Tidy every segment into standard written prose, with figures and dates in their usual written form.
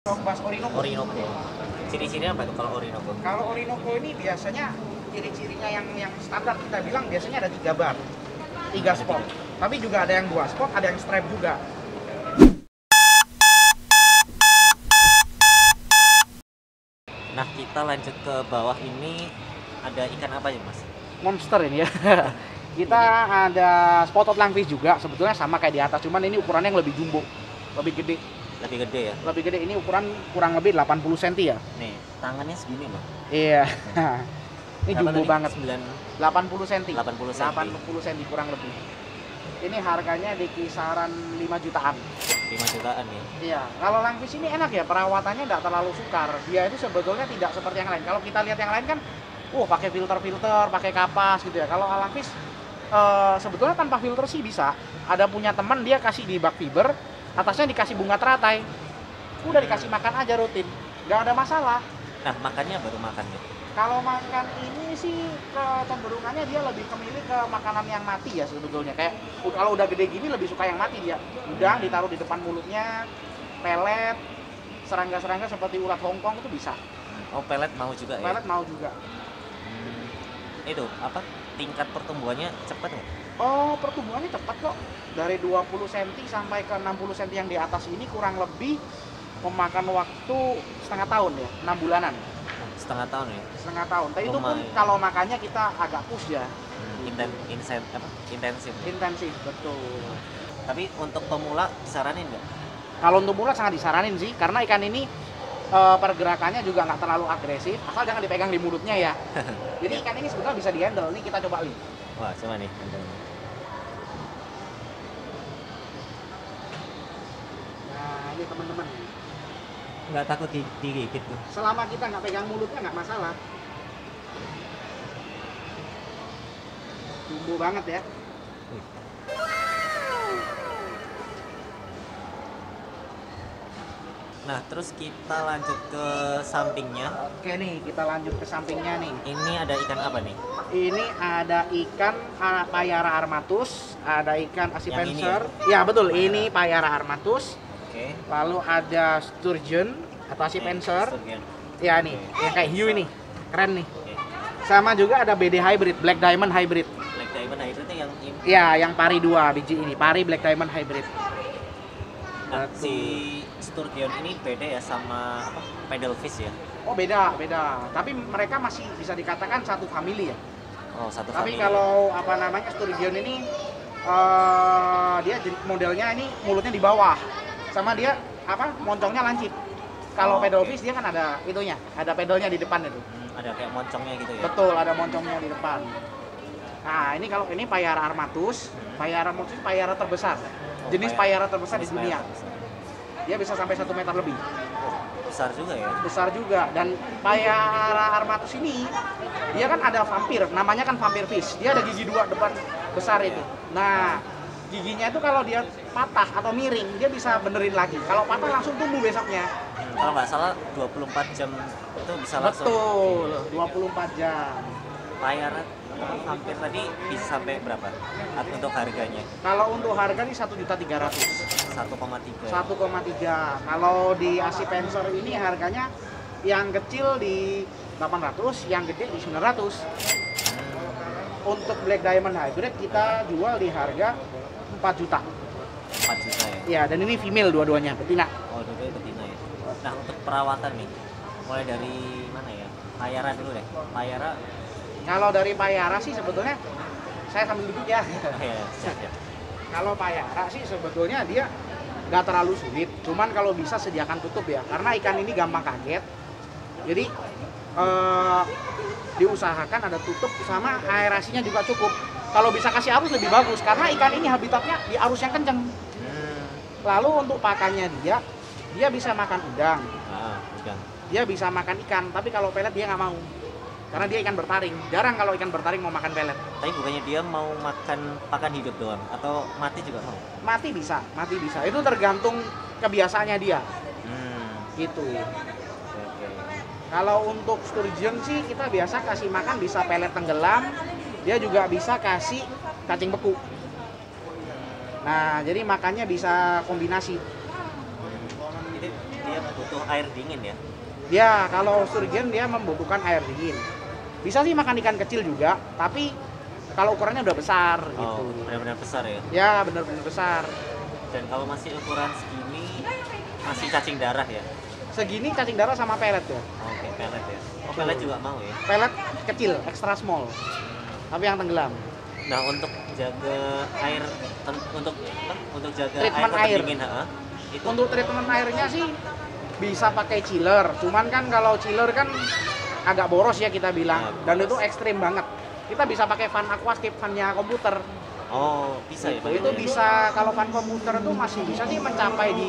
Bahas Orinoco. Orinoco. Ciri-cirinya apa tuh kalau Orinoco? Kalau Orinoco ini biasanya ciri-cirinya yang standar kita bilang biasanya ada 3 bar, 3 spot. Tapi juga ada yang 2 spot, ada yang stripe juga. Nah, kita lanjut ke bawah ini ada ikan apa ya, Mas? Monster ini ya. Kita ada spotted lungfish juga, sebetulnya sama kayak di atas, cuman ini ukurannya yang lebih jumbo, lebih gede. Lebih gede ya? Lebih gede, ini ukuran kurang lebih 80 cm ya. Nih, tangannya segini loh. Iya. Ini Berapa jumbo tadi? banget. 80 cm. 80 cm. 80 cm kurang lebih. Ini harganya di kisaran 5 jutaan. 5 jutaan ya? Iya, kalau lungfish ini enak ya, perawatannya nggak terlalu sukar. Dia itu sebetulnya tidak seperti yang lain. Kalau kita lihat yang lain kan, pakai filter-filter, pakai kapas gitu ya. Kalau lungfish sebetulnya tanpa filter sih bisa. Ada punya teman dia kasih di bak fiber, atasnya dikasih bunga teratai. Udah dikasih makan aja rutin, nggak ada masalah. Nah, makannya baru makan gitu. Kalau makan ini sih kecenderungannya dia lebih kemilih ke makanan yang mati ya sebetulnya. Kayak kalau udah gede gini lebih suka yang mati dia. Udang ditaruh di depan mulutnya, pelet, serangga-serangga seperti ulat Hongkong itu bisa. Oh, pelet mau juga ya? Pelet mau juga. Itu apa? Tingkat pertumbuhannya cepat nggak? Oh, pertumbuhannya cepat kok. Dari 20 cm sampai ke 60 cm yang di atas ini kurang lebih memakan waktu setengah tahun ya, 6 bulanan. Setengah tahun ya? Setengah tahun. Tapi itu pun Lumayan. kalau makannya kita agak push ya. Intensif. Intensif, betul. Tapi untuk pemula disaranin nggak? Kalau untuk pemula sangat disaranin sih, karena ikan ini pergerakannya juga nggak terlalu agresif, asal jangan dipegang di mulutnya ya. Jadi ikan ini sebetulnya bisa dihandle. Ini kita coba lihat. Wah, coba nih. Nah, ini teman-teman. Nggak takut digigit tuh? Selama kita nggak pegang mulutnya nggak masalah. Jumbo banget ya. Nah, terus kita lanjut ke sampingnya. Oke nih, kita lanjut ke sampingnya nih. Ini ada ikan apa nih? Ini ada ikan payara armatus, ada ikan Yang ini asipenser. Ya betul, ini payara armatus. Oke. Lalu ada sturgeon atau asipenser. Sturgeon. Ya nih, yang kayak hiu ini, keren nih. Oke. Sama juga ada BD hybrid, Black Diamond hybrid. Black Diamond, nah itu tuh yang ini. Ya, yang pari 2 biji ini, pari Black Diamond hybrid. Nah, si Sturgeon ini beda ya sama apa? Paddlefish ya? Oh beda, beda. Tapi mereka masih bisa dikatakan satu family ya. Oh, satu Tapi family. kalau apa namanya sturgeon ini dia modelnya ini mulutnya di bawah, sama dia apa moncongnya lancip. Kalau Oh, paddlefish dia kan ada itunya, ada pedalnya di depan itu. Ada kayak moncongnya gitu ya? Betul, ada moncongnya di depan. Nah ini kalau ini payara armatus, payara armatus payara terbesar, jenis payara terbesar di jenis dunia. payara terbesar. Dia bisa sampai 1 meter lebih. Besar juga ya? Besar juga. Dan payara armatus ini dia kan ada vampir, namanya kan vampir fish. Dia ada gigi 2 depan besar itu. Nah giginya itu kalau dia patah atau miring dia bisa benerin lagi. Kalau patah langsung tumbuh besoknya. Kalau nggak salah 24 jam itu bisa langsung. Betul, 24 jam. Payara hampir tadi bisa sampai berapa? Untuk harganya? Kalau untuk harga ini 1.300.000. 1,3. 1,3. Kalau di asipenser ini harganya yang kecil di 800, yang gede di 900. Untuk Black Diamond Hybrid kita jual di harga 4 juta. 4 juta ya? Ya, dan ini female dua-duanya, betina. Oh, dulu betina ya. Nah, untuk perawatan nih, mulai dari mana ya? Payara dulu deh. Payara. Kalau dari payara sih sebetulnya saya sambil duduk ya. Ya, siap. Kalau payara sih sebetulnya dia nggak terlalu sulit, cuman kalau bisa sediakan tutup ya, karena ikan ini gampang kaget. Jadi diusahakan ada tutup sama aerasinya juga cukup. Kalau bisa kasih arus lebih bagus, karena ikan ini habitatnya di arus yang kenceng. Lalu untuk pakannya dia bisa makan udang, Udang. dia bisa makan ikan, tapi kalau pelet dia nggak mau. Karena dia ikan bertaring, jarang kalau ikan bertaring mau makan pelet. Tapi bukannya dia mau makan pakan hidup doang atau mati juga mau? Mati bisa. Itu tergantung kebiasaannya dia. Gitu. Oke. Kalau untuk sturgeon sih kita biasa kasih makan bisa pelet tenggelam, dia juga bisa kasih cacing beku. Nah, jadi makannya bisa kombinasi. Jadi dia butuh air dingin ya? Ya, kalau sturgeon dia membutuhkan air dingin. Bisa sih makan ikan kecil juga, tapi kalau ukurannya udah besar gitu. Oh, benar-benar besar ya? Ya, benar-benar besar. Dan kalau masih ukuran segini, masih cacing darah ya? Segini cacing darah sama pelet ya. Oke, pelet ya? Oh, pelet juga mau ya? Pelet kecil, extra small. Tapi yang tenggelam. Nah, untuk jaga air, untuk apa? Untuk jaga Treatment air air. tetap dingin, itu Untuk treatment airnya sih bisa pakai chiller. Cuman kan kalau chiller kan agak boros ya kita bilang. Nah, Dan itu ekstrim banget. Kita bisa pakai fan aquascape, fannya komputer. oh bisa ya Pak? Itu bisa, kalau fan komputer itu masih bisa sih mencapai di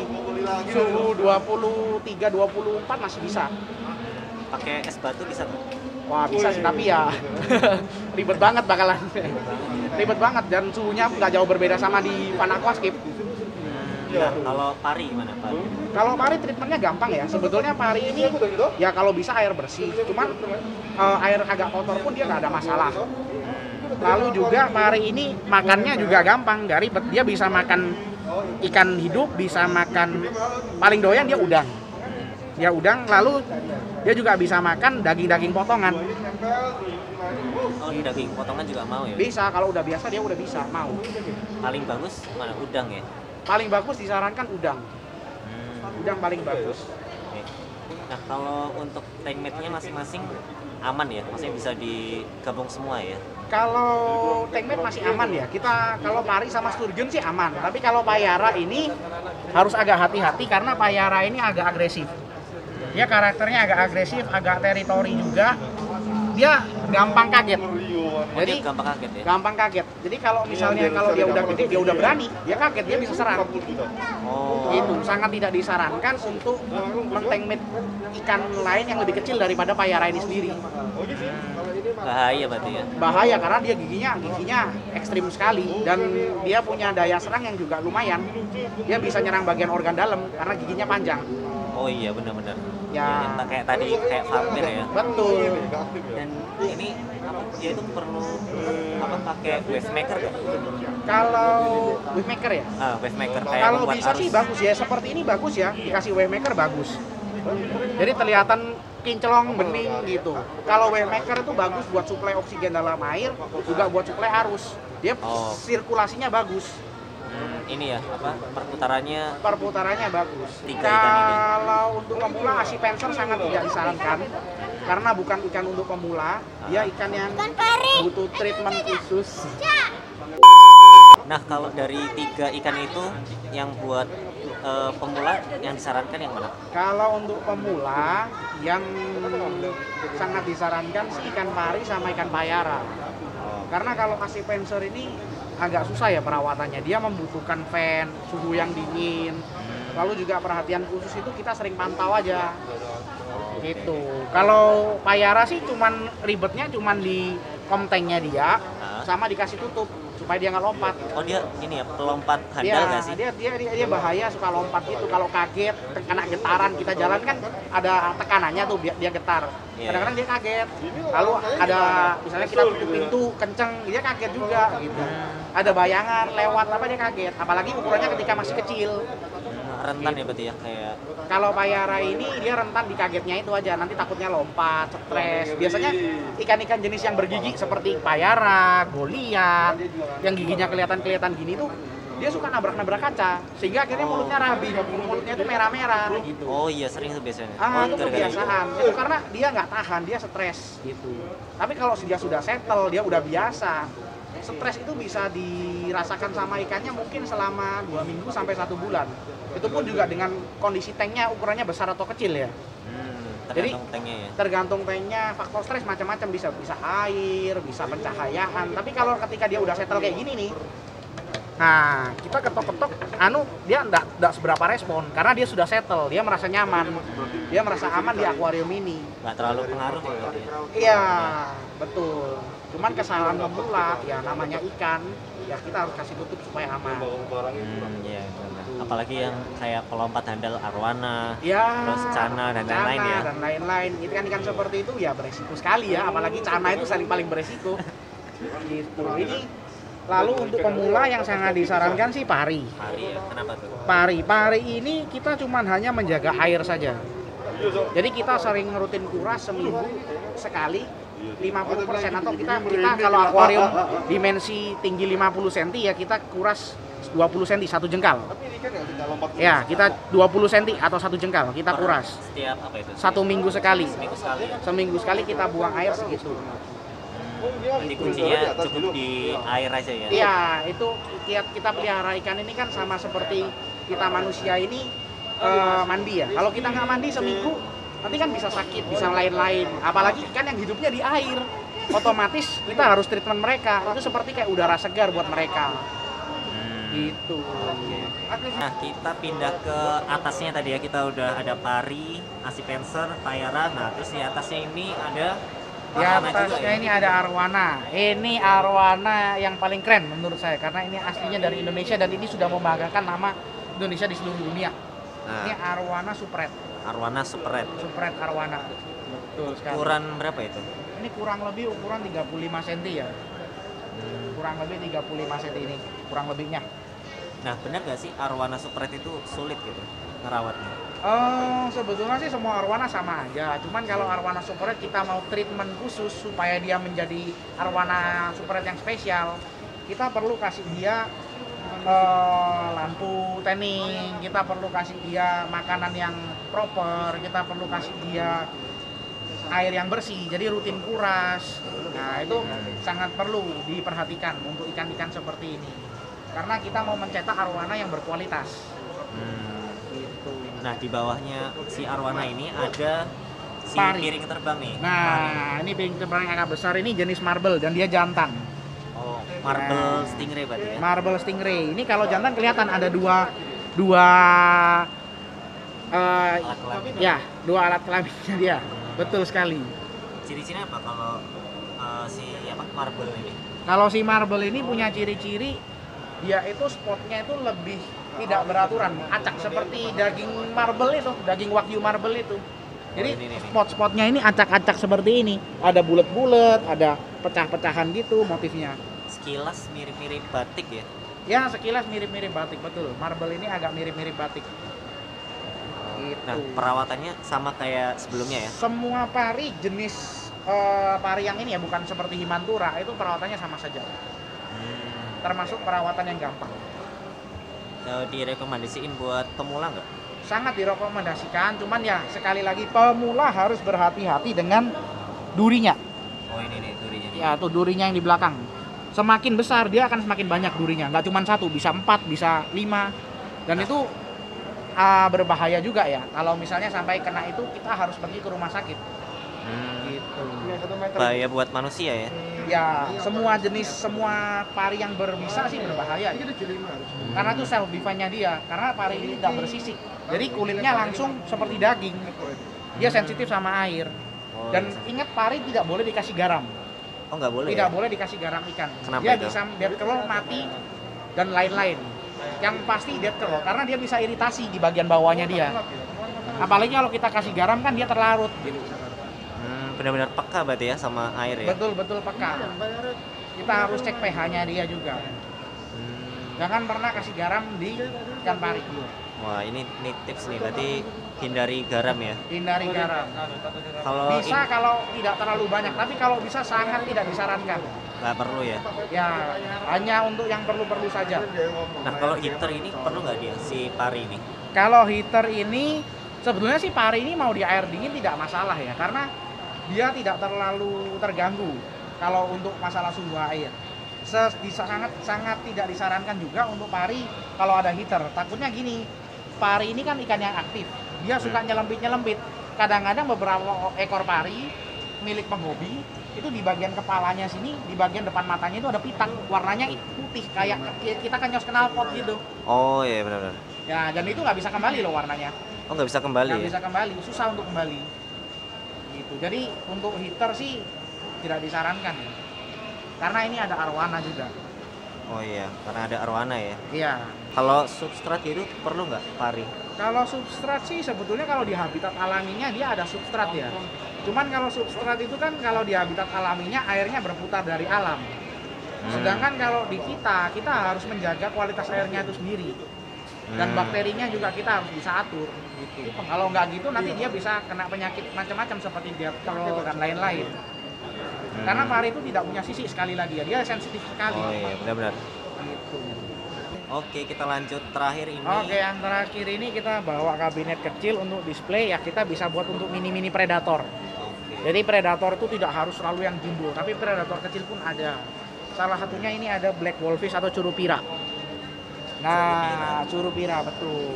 suhu 23, 24 masih bisa. Pakai es batu bisa tuh? Wah bisa sih, tapi ya ribet banget bakalan. Ribet banget, dan suhunya nggak jauh berbeda sama di fan aquascape. Nah, kalau pari gimana Pak? Kalau pari treatmentnya gampang ya. Sebetulnya pari ini ya kalau bisa air bersih. Cuman air agak kotor pun dia nggak ada masalah. Lalu juga pari ini makannya juga gampang, nggak ribet. Dia bisa makan ikan hidup, bisa makan, paling doyan dia udang. Dia udang, lalu dia juga bisa makan daging-daging potongan. Oh, daging potongan juga mau ya? Bisa, kalau udah biasa dia udah bisa, mau. Paling bagus mana? Udang ya? Paling bagus disarankan udang. Udang paling bagus. Oke. Nah, kalau untuk tank mate-nya masing-masing aman ya? Maksudnya bisa digabung semua ya? Kalau tankmate masih aman ya. Kita kalau pari sama sturgeon sih aman. Tapi kalau payara ini harus agak hati-hati karena payara ini agak agresif. Dia karakternya agak agresif, agak teritori juga. Dia gampang kaget. Jadi Dia gampang kaget ya? gampang kaget. Jadi kalau misalnya kalau dia udah gede, dia udah berani, dia kaget, dia bisa serang. Oh, Itu sangat tidak disarankan untuk mentankmate ikan lain yang lebih kecil daripada payara ini sendiri. bahaya berarti ya? Bahaya karena dia giginya ekstrim sekali, dan dia punya daya serang yang juga lumayan. Dia bisa nyerang bagian organ dalam karena giginya panjang. Oh iya, benar-benar. Ya. Yang kayak tadi, kayak vampir ya? Betul. Dan ini dia itu perlu apa, pakai wave maker kan? Kalau wave maker ya, Wave maker kayak kalau membuat bisa arus. sih bagus ya, seperti ini bagus ya, dikasih wave maker bagus. Jadi kelihatan kinclong, bening gitu. Kalau wave maker itu bagus buat suplai oksigen dalam air, juga buat suplai arus. Dia Oh. sirkulasinya bagus, Ini ya, apa, perputarannya. perputarannya bagus. Tiga ikan ini. Kalau untuk pemula Asipenser sangat tidak disarankan karena bukan ikan untuk pemula, dia ikan yang butuh treatment khusus. Nah, kalau dari 3 ikan itu yang buat pemula yang disarankan yang mana? Kalau untuk pemula yang sangat disarankan sih ikan pari sama ikan payara. Karena kalau Asipenser ini agak susah ya perawatannya. Dia membutuhkan fan, suhu yang dingin. Lalu juga perhatian khusus itu kita sering pantau aja. Gitu. Kalau payara sih cuman ribetnya cuman di komtengnya dia sama dikasih tutup supaya dia nggak lompat. Oh, dia ini ya, pelompat handal nggak sih? Dia bahaya, suka lompat gitu. Kalau kaget, kena getaran, kita jalan kan ada tekanannya tuh, dia getar. Iya. Kadang-kadang dia kaget. Lalu ada misalnya kita tutup pintu kenceng, dia kaget juga gitu. Ada bayangan lewat apa, dia kaget. Apalagi ukurannya ketika masih kecil. Rentan ya berarti ya, kayak Kalau payara ini dia rentan di kagetnya itu aja, nanti takutnya lompat, stres. Biasanya ikan-ikan jenis yang bergigi seperti payara, goliat, yang giginya kelihatan gini tuh, dia suka nabrak-nabrak kaca, sehingga akhirnya mulutnya rabi, mulutnya itu merah-merah gitu. oh iya, sering tuh biasanya. Itu gara-gara kebiasaan. Itu karena dia nggak tahan, dia stres gitu. Tapi kalau dia sudah settle, dia udah biasa. Stres itu bisa dirasakan sama ikannya mungkin selama 2 minggu sampai 1 bulan. Itu pun juga dengan kondisi tanknya ukurannya besar atau kecil ya. Tergantung tanknya ya. Tergantung tanknya, faktor stres macam-macam, bisa air, bisa pencahayaan. Tapi kalau ketika dia udah settle kayak gini nih, nah kita ketok-ketok, dia enggak seberapa respon karena dia sudah settle, dia merasa nyaman, dia merasa aman di akuarium ini. Nggak terlalu pengaruh ya berarti ya. Iya, betul. Cuman kesalahan pemula, ya namanya ikan, ya kita harus kasih tutup supaya aman. Iya, benar. Apalagi yang kayak pelompat handal arwana, Ya, terus cana dan lain-lain ya. dan lain-lain. Ikan-ikan seperti itu ya beresiko sekali ya, apalagi cana itu paling beresiko. Gitu. Ini lalu untuk pemula yang sangat disarankan sih pari. Pari ya, kenapa tuh? Pari ini kita cuman hanya menjaga air saja. Jadi kita sering rutin kuras seminggu sekali 50%, atau kita kalau akuarium dimensi tinggi 50 cm ya kita kuras 20 cm, satu jengkal. Ya, kita 20 cm atau satu jengkal kita kuras. Setiap apa itu? Satu minggu sekali. Seminggu sekali. Seminggu sekali kita buang air segitu. Jadi kuncinya cukup di air aja ya? Iya, itu kita pelihara ikan ini kan sama seperti kita manusia ini mandi ya. Kalau kita nggak mandi seminggu, nanti kan bisa sakit, bisa lain-lain. Apalagi ikan yang hidupnya di air, otomatis kita harus treatment mereka. Itu seperti kayak udara segar buat mereka. Gitu. Nah, kita pindah ke atasnya tadi ya. Kita udah ada pari, asipenser, tayara. Nah, terus di atasnya ini ada Di atasnya ini ada arwana. Ini arwana yang paling keren menurut saya karena ini aslinya dari Indonesia dan ini sudah membanggakan nama Indonesia di seluruh dunia. Nah, Ini arwana supret. arwana supret. Supret arwana. Betul sekali. Ukuran berapa itu? Ini kurang lebih ukuran 35 cm ya. Kurang lebih 35 cm ini, kurang lebihnya. Nah, benar nggak sih arwana supret itu sulit gitu ngerawatnya? Sebetulnya sih semua arwana sama aja. Cuman kalau arwana supret kita mau treatment khusus supaya dia menjadi arwana supret yang spesial, kita perlu kasih dia lampu tanning, kita perlu kasih dia makanan yang proper, kita perlu kasih dia air yang bersih, jadi rutin kuras. Nah, itu sangat perlu diperhatikan untuk ikan-ikan seperti ini. Karena kita mau mencetak arwana yang berkualitas. Gitu. Nah, di bawahnya si arwana ini ada si Pari. piring terbang nih. Nah, ini piring terbang yang agak besar ini jenis marble dan dia jantan. Oh, marble stingray berarti ya? Marble stingray. Ini kalau jantan kelihatan ada dua Alat kelamin. ya, dua alat kelaminnya dia. Betul sekali. Ciri-cirinya apa kalau si marble ini? Kalau si marble ini punya ciri-ciri dia itu spotnya itu lebih tidak beraturan, acak seperti daging marble itu, daging wagyu marble itu. Jadi ini. spot-spotnya ini acak-acak seperti ini. Ada bulat-bulat, ada pecah-pecahan gitu motifnya. Sekilas mirip-mirip batik ya? Ya, sekilas mirip-mirip batik, betul. Marble ini agak mirip-mirip batik. Gitu. Nah, perawatannya sama kayak sebelumnya ya? Semua pari jenis pari yang ini ya, bukan seperti himantura, itu perawatannya sama saja. Termasuk perawatan yang gampang. Direkomendasiin buat pemula nggak? Sangat direkomendasikan, cuman ya sekali lagi pemula harus berhati-hati dengan durinya. Oh, ini durinya. Ya, tuh durinya yang di belakang. Semakin besar dia akan semakin banyak durinya. Nggak cuma satu, bisa 4, bisa 5. Dan itu berbahaya juga ya. Kalau misalnya sampai kena itu kita harus pergi ke rumah sakit. Gitu. Bahaya buat manusia ya? Ya, semua pari yang berbisa sih berbahaya. Ya. Karena itu self defense-nya dia. Karena pari ini tidak bersisik. Jadi kulitnya langsung seperti daging. Dia sensitif sama air. Dan ingat, pari tidak boleh dikasih garam. Oh, nggak boleh? Tidak Ya? boleh dikasih garam ikan. Kenapa Dia itu? bisa dead curl, mati, dan lain-lain. Yang pasti dead curl, karena dia bisa iritasi di bagian bawahnya dia. Apalagi kalau kita kasih garam kan dia terlarut. Gitu. Benar-benar peka berarti ya sama air ya? Betul peka. Kita harus cek pH-nya dia juga. Jangan pernah kasih garam di ikan pari. Wah, ini tips nih, berarti hindari garam ya? Hindari garam. Bisa kalau tidak terlalu banyak, tapi kalau bisa sangat tidak disarankan. Nggak perlu ya? Ya, hanya untuk yang perlu-perlu saja. Nah, kalau heater ini perlu nggak dia, si pari ini? Kalau heater ini, sebetulnya sih pari ini mau di air dingin tidak masalah ya, karena dia tidak terlalu terganggu kalau untuk masalah suhu air. Sangat tidak disarankan juga untuk pari kalau ada heater. Takutnya gini, pari ini kan ikan yang aktif, dia suka nyelempit. Kadang-kadang beberapa ekor pari milik penghobi itu di bagian kepalanya sini, di bagian depan matanya itu ada pitak, warnanya putih kayak kita kan nyos knalpot gitu. Oh iya, benar-benar. Ya, dan itu nggak bisa kembali loh warnanya. Oh, nggak bisa kembali Nggak ya? bisa kembali, susah untuk kembali. Gitu. Jadi untuk heater sih tidak disarankan ya. Karena ini ada arwana juga. Oh iya, karena ada arwana ya? Iya. Kalau substrat itu perlu nggak pari? Kalau substrat sih sebetulnya kalau di habitat alaminya dia ada substrat ya. Cuman kalau substrat itu kan kalau di habitat alaminya airnya berputar dari alam. Sedangkan kalau di kita harus menjaga kualitas airnya itu sendiri. Dan bakterinya juga kita harus bisa atur gitu. Kalau nggak gitu nanti dia bisa kena penyakit macam-macam seperti diphtheria dan lain-lain. Karena pari itu tidak punya sisi sekali lagi ya, dia sensitif sekali. Oh iya, benar-benar. Gitu. Oke, kita lanjut terakhir ini. Oke, yang terakhir ini kita bawa kabinet kecil untuk display ya, kita bisa buat untuk mini-mini predator. Jadi predator itu tidak harus selalu yang jumbo, tapi predator kecil pun ada. Salah satunya ini ada black wolfish atau curupira. Nah, curupira betul.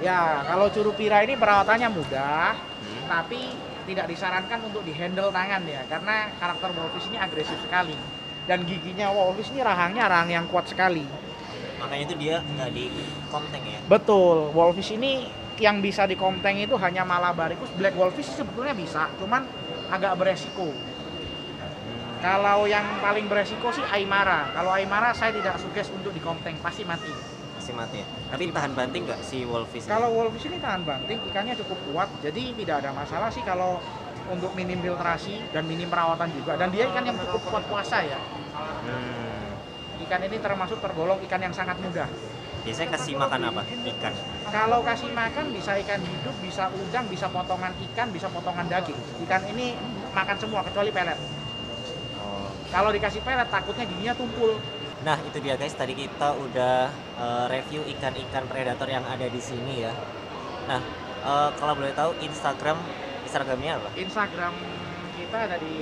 Ya, kalau curupira ini perawatannya mudah, tapi tidak disarankan untuk dihandle tangan ya, karena karakter wolfish ini agresif sekali. Dan giginya wolfish ini rahangnya rahang yang kuat sekali. Makanya itu dia nggak di konteng ya. Betul, wolfish ini yang bisa di konteng itu hanya Malabaricus. Black wolfish sebetulnya bisa, cuman agak beresiko. Kalau yang paling beresiko sih Aymara. Kalau Aymara saya tidak suggest untuk di konteng, pasti mati. Pasti mati ya. Tapi tahan banting nggak si wolfish? Kalau wolfish ini tahan banting, ikannya cukup kuat, jadi tidak ada masalah sih kalau untuk minim filtrasi dan minim perawatan juga. Dan dia ikan yang cukup kuat puasa ya. Ikan ini termasuk tergolong ikan yang sangat mudah. Biasanya kasih makan apa? Ikan. Kalau kasih makan bisa ikan hidup, bisa udang, bisa potongan ikan, bisa potongan daging. Ikan ini makan semua kecuali pelet. Kalau dikasih pelet takutnya giginya tumpul. Nah, itu dia guys, tadi kita udah review ikan-ikan predator yang ada di sini ya. Nah, kalau boleh tahu Instagramnya apa? Instagram kita ada di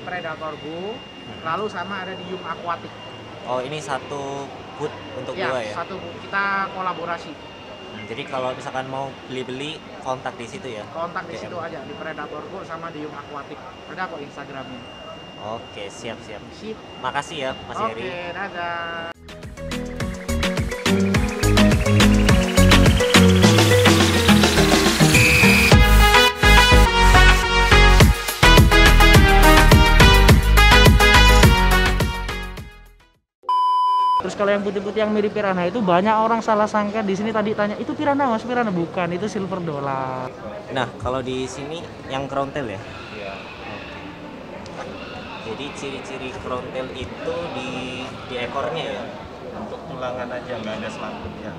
Predator Go, lalu sama ada di Yum Aquatic. Oh, ini satu booth untuk Ya, dua ya? satu kita kolaborasi. Jadi kalau misalkan mau beli-beli, kontak di situ ya? Kontak di DM. situ aja di Predator Go sama di Yum Aquatic. Ada kok Instagramnya. Oke, siap-siap. Sip. Makasih ya, Mas Heri. Oke, dadah. Terus kalau yang putih-putih yang mirip piranha itu banyak orang salah sangka di sini tadi tanya itu piranha mas, piranha bukan, itu silver dollar. Nah, kalau di sini yang crown tail ya? Iya. Jadi ciri-ciri crown tail itu di ekornya ya? Untuk tulangan aja, nggak ada selaputnya.